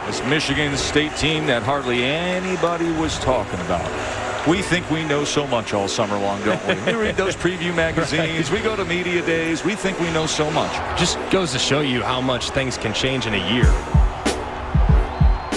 This Michigan State team that hardly anybody was talking about. We think we know so much all summer long, don't we? We read those preview magazines. Right. We go to media days. We think we know so much. Just goes to show you how much things can change in a year.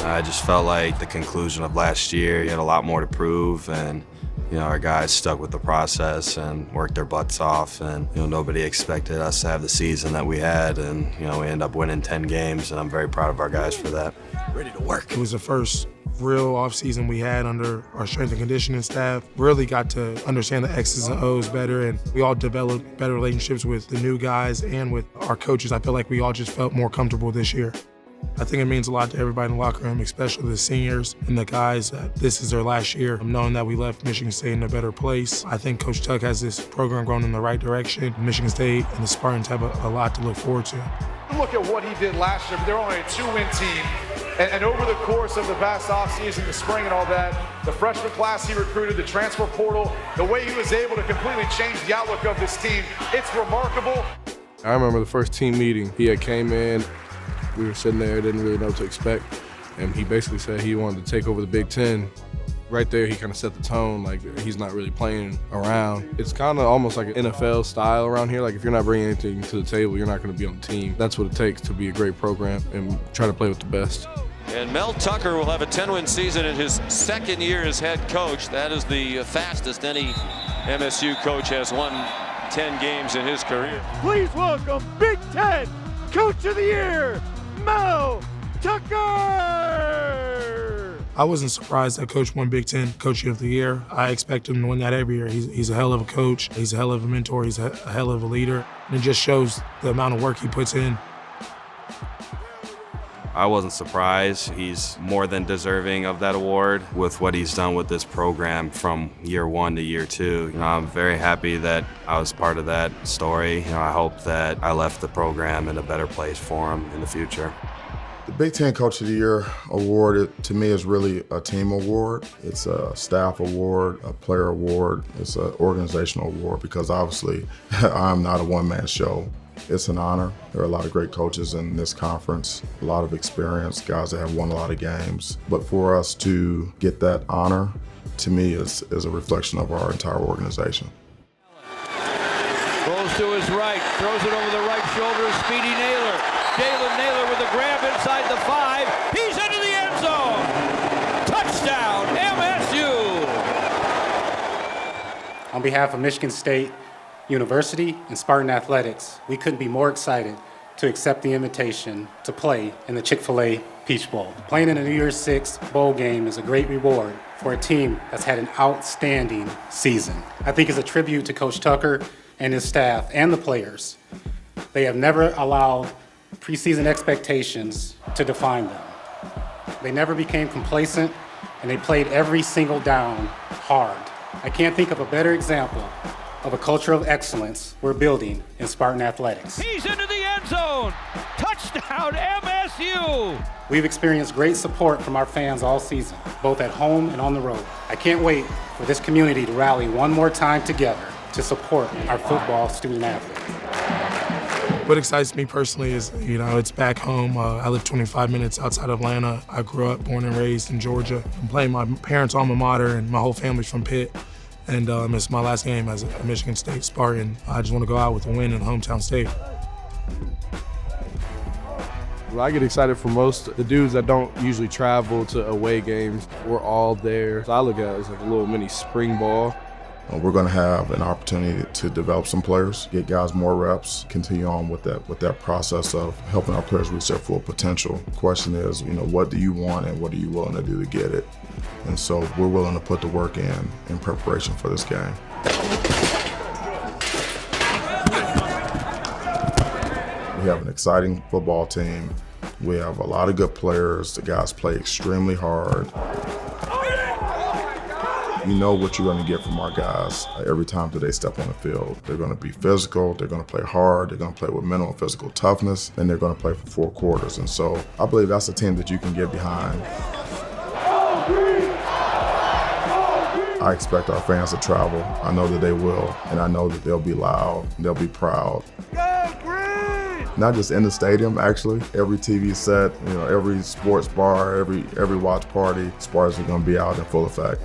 I just felt like the conclusion of last year, you had a lot more to prove, and our guys stuck with the process and worked their butts off, and nobody expected us to have the season that we had, and we ended up winning 10 games, and I'm very proud of our guys for that. Ready to work. It was the first real offseason we had under our strength and conditioning staff. Really got to understand the X's and O's better, and we all developed better relationships with the new guys and with our coaches. I feel like we all just felt more comfortable this year. I think it means a lot to everybody in the locker room, especially the seniors and the guys, that this is their last year. Knowing that we left Michigan State in a better place. I think Coach Tuck has this program going in the right direction. Michigan State and the Spartans have a lot to look forward to. Look at what he did last year. They're only a 2-win team. And over the course of the past offseason, the spring and all that, the freshman class he recruited, the transfer portal, the way he was able to completely change the outlook of this team, it's remarkable. I remember the first team meeting. He had came in. We were sitting there, didn't really know what to expect, and he basically said he wanted to take over the Big Ten. Right there, he kind of set the tone, like he's not really playing around. It's kind of almost like an NFL style around here. Like if you're not bringing anything to the table, you're not going to be on the team. That's what it takes to be a great program and try to play with the best. And Mel Tucker will have a 10-win season in his second year as head coach. That is the fastest any MSU coach has won 10 games in his career. Please welcome Big Ten Coach of the Year, Mel Tucker! I wasn't surprised that Coach won Big Ten Coach of the Year. I expect him to win that every year. He's a hell of a coach. He's a hell of a mentor. He's a hell of a leader. And it just shows the amount of work he puts in. I wasn't surprised. He's more than deserving of that award with what he's done with this program from year one to year two. I'm very happy that I was part of that story. I hope that I left the program in a better place for him in the future. The Big Ten Coach of the Year award, to me, is really a team award. It's a staff award, a player award. It's an organizational award because obviously I'm not a one-man show. It's an honor. There are a lot of great coaches in this conference, a lot of experience, guys that have won a lot of games. But for us to get that honor, to me, is a reflection of our entire organization. Rolls to his right, throws it over the right shoulder of Speedy Naylor. Jalen Naylor with a grab inside the 5. He's into the end zone. Touchdown, MSU. On behalf of Michigan State University and Spartan Athletics, we couldn't be more excited to accept the invitation to play in the Chick-Fil-A Peach Bowl. Playing in a New Year's Six bowl game is a great reward for a team that's had an outstanding season. I think it's a tribute to Coach Tucker and his staff and the players. They have never allowed preseason expectations to define them. They never became complacent, and they played every single down hard. I can't think of a better example of a culture of excellence we're building in Spartan Athletics. He's into the end zone. Touchdown, MSU. We've experienced great support from our fans all season, both at home and on the road. I can't wait for this community to rally one more time together to support our football student athletes. What excites me personally is, it's back home. I live 25 minutes outside of Atlanta. I grew up, born and raised in Georgia. I'm playing my parents' alma mater, and my whole family's from Pitt. And it's my last game as a Michigan State Spartan. I just want to go out with a win in hometown state. Well, I get excited for most the dudes that don't usually travel to away games. We're all there. So I look at it as like a little mini spring ball. We're going to have an opportunity to develop some players, get guys more reps, continue on with that process of helping our players reach their full potential. The question is, what do you want and what are you willing to do to get it? And so we're willing to put the work in preparation for this game. We have an exciting football team. We have a lot of good players. The guys play extremely hard. You know what you're going to get from our guys every time that they step on the field. They're going to be physical, they're going to play hard, they're going to play with mental and physical toughness, and they're going to play for 4 quarters. And so I believe that's a team that you can get behind. I expect our fans to travel. I know that they will, and I know that they'll be loud, and they'll be proud. Go Green! not just in the stadium, actually. Every TV set, every sports bar, every watch party, Spartans are going to be out in full effect.